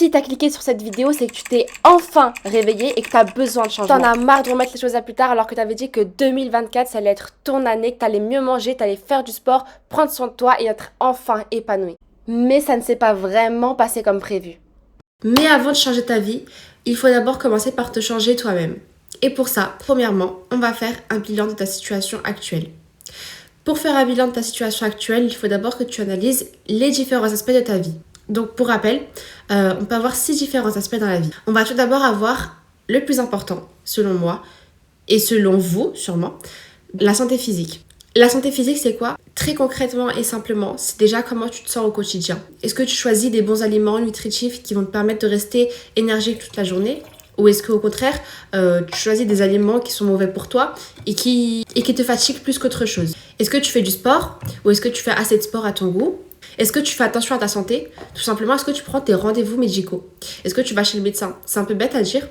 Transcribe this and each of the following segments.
Si t'as cliqué sur cette vidéo, c'est que tu t'es enfin réveillé et que t'as besoin de changement. T'en as marre de remettre les choses à plus tard alors que t'avais dit que 2024, ça allait être ton année, que t'allais mieux manger, t'allais faire du sport, prendre soin de toi et être enfin épanoui. Mais ça ne s'est pas vraiment passé comme prévu. Mais avant de changer ta vie, il faut d'abord commencer par te changer toi-même. Et pour ça, premièrement, on va faire un bilan de ta situation actuelle. Pour faire un bilan de ta situation actuelle, il faut d'abord que tu analyses les différents aspects de ta vie. Donc pour rappel, on peut avoir 6 différents aspects dans la vie. On va tout d'abord avoir le plus important, selon moi, et selon vous sûrement, la santé physique. La santé physique, c'est quoi? Très concrètement et simplement, c'est déjà comment tu te sens au quotidien. Est-ce que tu choisis des bons aliments nutritifs qui vont te permettre de rester énergique toute la journée? Ou est-ce qu'au contraire, tu choisis des aliments qui sont mauvais pour toi et qui te fatiguent plus qu'autre chose? Est-ce que tu fais du sport? Ou est-ce que tu fais assez de sport à ton goût? Est-ce que tu fais attention à ta santé? Tout simplement, est-ce que tu prends tes rendez-vous médicaux? Est-ce que tu vas chez le médecin? C'est un peu bête à dire,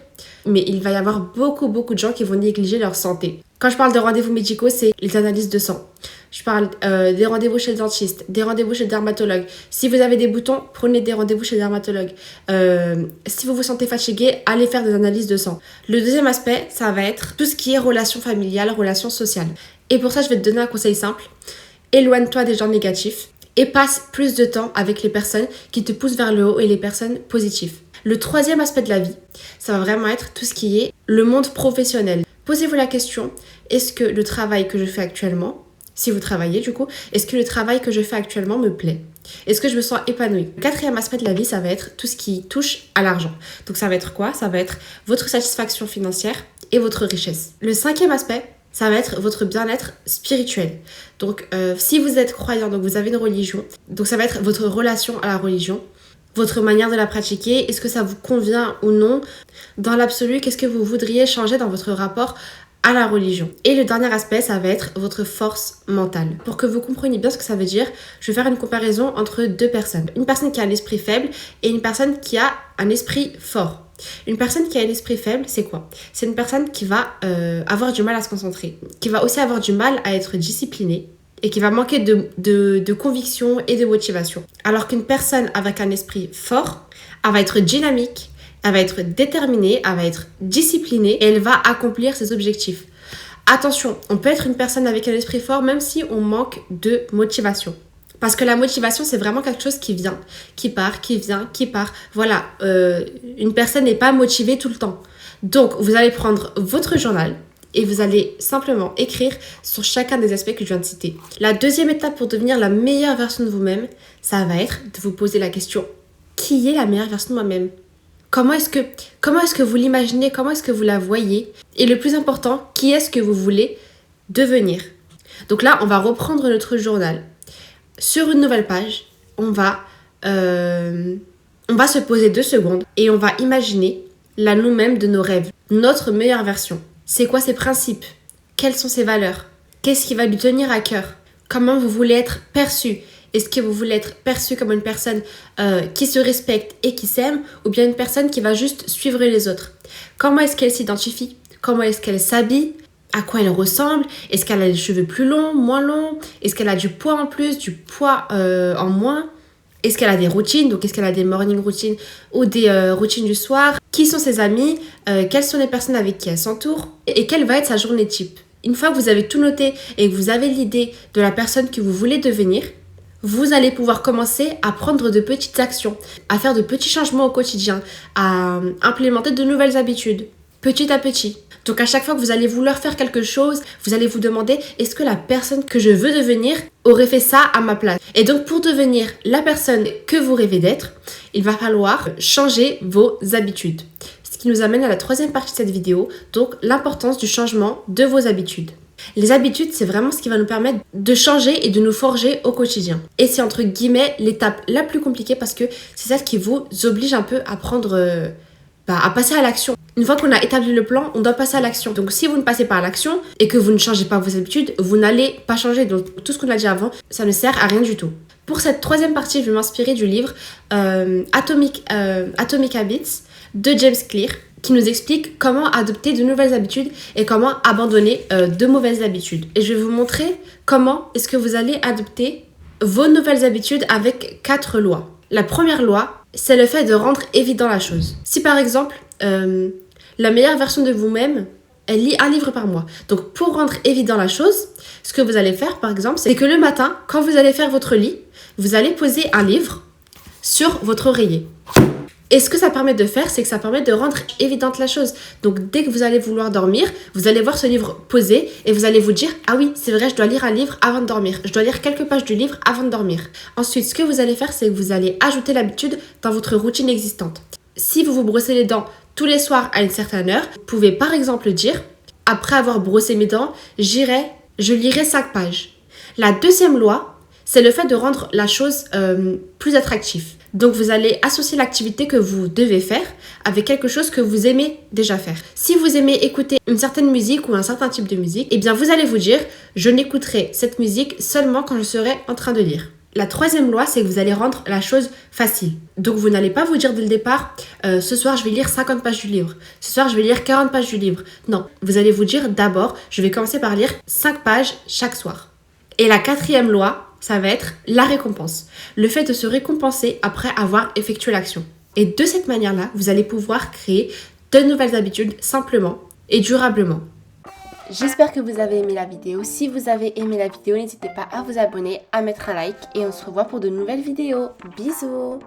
mais il va y avoir beaucoup de gens qui vont négliger leur santé. Quand je parle de rendez-vous médicaux, c'est les analyses de sang. Je parle des rendez-vous chez le dentiste, des rendez-vous chez le dermatologue. Si vous avez des boutons, prenez des rendez-vous chez le dermatologue. Si vous vous sentez fatigué, allez faire des analyses de sang. Le deuxième aspect, ça va être tout ce qui est relations familiales, relations sociales. Et pour ça, je vais te donner un conseil simple. Éloigne-toi des gens négatifs et passe plus de temps avec les personnes qui te poussent vers le haut et les personnes positives. Le troisième aspect de la vie, ça va vraiment être tout ce qui est le monde professionnel. Posez-vous la question, est-ce que le travail que je fais actuellement, si vous travaillez du coup, est-ce que le travail que je fais actuellement me plaît? Est-ce que je me sens épanouie? Le quatrième aspect de la vie, ça va être tout ce qui touche à l'argent. Donc ça va être quoi? Ça va être votre satisfaction financière et votre richesse. Le cinquième aspect, ça va être votre bien-être spirituel. Donc, si vous êtes croyant, donc vous avez une religion, donc ça va être votre relation à la religion, votre manière de la pratiquer, est-ce que ça vous convient ou non? Dans l'absolu, qu'est-ce que vous voudriez changer dans votre rapport à la religion? Et le dernier aspect, ça va être votre force mentale. Pour que vous compreniez bien ce que ça veut dire, je vais faire une comparaison entre deux personnes. Une personne qui a un esprit faible et une personne qui a un esprit fort. Une personne qui a un esprit faible, c'est quoi? C'est une personne qui va avoir du mal à se concentrer, qui va aussi avoir du mal à être disciplinée et qui va manquer de conviction et de motivation. Alors qu'une personne avec un esprit fort, elle va être dynamique, elle va être déterminée, elle va être disciplinée et elle va accomplir ses objectifs. Attention, on peut être une personne avec un esprit fort même si on manque de motivation. Parce que la motivation, c'est vraiment quelque chose qui vient, qui part, qui vient, qui part. Voilà, une personne n'est pas motivée tout le temps. Donc, vous allez prendre votre journal et vous allez simplement écrire sur chacun des aspects que je viens de citer. La deuxième étape pour devenir la meilleure version de vous-même, ça va être de vous poser la question, qui est la meilleure version de moi-même? Comment est-ce que vous l'imaginez? Comment est-ce que vous la voyez? Et le plus important, qui est-ce que vous voulez devenir? Donc là, on va reprendre notre journal. Sur une nouvelle page, on va se poser 2 secondes et on va imaginer la nous-mêmes de nos rêves, notre meilleure version. C'est quoi ses principes? Quelles sont ses valeurs? Qu'est-ce qui va lui tenir à cœur? Comment vous voulez être perçu? Est-ce que vous voulez être perçu comme une personne qui se respecte et qui s'aime ou bien une personne qui va juste suivre les autres? Comment est-ce qu'elle s'identifie? Comment est-ce qu'elle s'habille? À quoi elle ressemble? Est-ce qu'elle a les cheveux plus longs, moins longs? Est-ce qu'elle a du poids en plus, du poids en moins? Est-ce qu'elle a des routines? Donc, est-ce qu'elle a des morning routines ou des routines du soir? Qui sont ses amis? Quelles sont les personnes avec qui elle s'entoure? Et quelle va être sa journée type? Une fois que vous avez tout noté et que vous avez l'idée de la personne que vous voulez devenir, vous allez pouvoir commencer à prendre de petites actions, à faire de petits changements au quotidien, à implémenter de nouvelles habitudes, petit à petit. Donc à chaque fois que vous allez vouloir faire quelque chose, vous allez vous demander, est-ce que la personne que je veux devenir aurait fait ça à ma place? Et donc pour devenir la personne que vous rêvez d'être, il va falloir changer vos habitudes. Ce qui nous amène à la troisième partie de cette vidéo, donc l'importance du changement de vos habitudes. Les habitudes, c'est vraiment ce qui va nous permettre de changer et de nous forger au quotidien. Et c'est entre guillemets l'étape la plus compliquée parce que c'est celle qui vous oblige un peu à prendre... à passer à l'action. Une fois qu'on a établi le plan, on doit passer à l'action. Donc si vous ne passez pas à l'action et que vous ne changez pas vos habitudes, vous n'allez pas changer. Donc tout ce qu'on a dit avant, ça ne sert à rien du tout. Pour cette troisième partie, je vais m'inspirer du livre Atomic Habits de James Clear, qui nous explique comment adopter de nouvelles habitudes et comment abandonner de mauvaises habitudes. Et je vais vous montrer comment est-ce que vous allez adopter vos nouvelles habitudes avec 4 lois. La première loi, c'est le fait de rendre évident la chose. Si par exemple, la meilleure version de vous-même, elle lit un livre par mois. Donc pour rendre évident la chose, ce que vous allez faire par exemple, c'est que le matin, quand vous allez faire votre lit, vous allez poser un livre sur votre oreiller. Et ce que ça permet de faire, c'est que ça permet de rendre évidente la chose. Donc dès que vous allez vouloir dormir, vous allez voir ce livre posé et vous allez vous dire « Ah oui, c'est vrai, je dois lire un livre avant de dormir. Je dois lire quelques pages du livre avant de dormir. » Ensuite, ce que vous allez faire, c'est que vous allez ajouter l'habitude dans votre routine existante. Si vous vous brossez les dents tous les soirs à une certaine heure, vous pouvez par exemple dire « Après avoir brossé mes dents, je lirai 5 pages. » La deuxième loi, c'est le fait de rendre la chose plus attractive. Donc vous allez associer l'activité que vous devez faire avec quelque chose que vous aimez déjà faire. Si vous aimez écouter une certaine musique ou un certain type de musique, eh bien vous allez vous dire « Je n'écouterai cette musique seulement quand je serai en train de lire ». La troisième loi, c'est que vous allez rendre la chose facile. Donc vous n'allez pas vous dire dès le départ « Ce soir, je vais lire 50 pages du livre. Ce soir, je vais lire 40 pages du livre. » Non, vous allez vous dire d'abord « Je vais commencer par lire 5 pages chaque soir. » Et la quatrième loi, ça va être la récompense. Le fait de se récompenser après avoir effectué l'action. Et de cette manière-là, vous allez pouvoir créer de nouvelles habitudes simplement et durablement. J'espère que vous avez aimé la vidéo. Si vous avez aimé la vidéo, n'hésitez pas à vous abonner, à mettre un like et on se revoit pour de nouvelles vidéos. Bisous!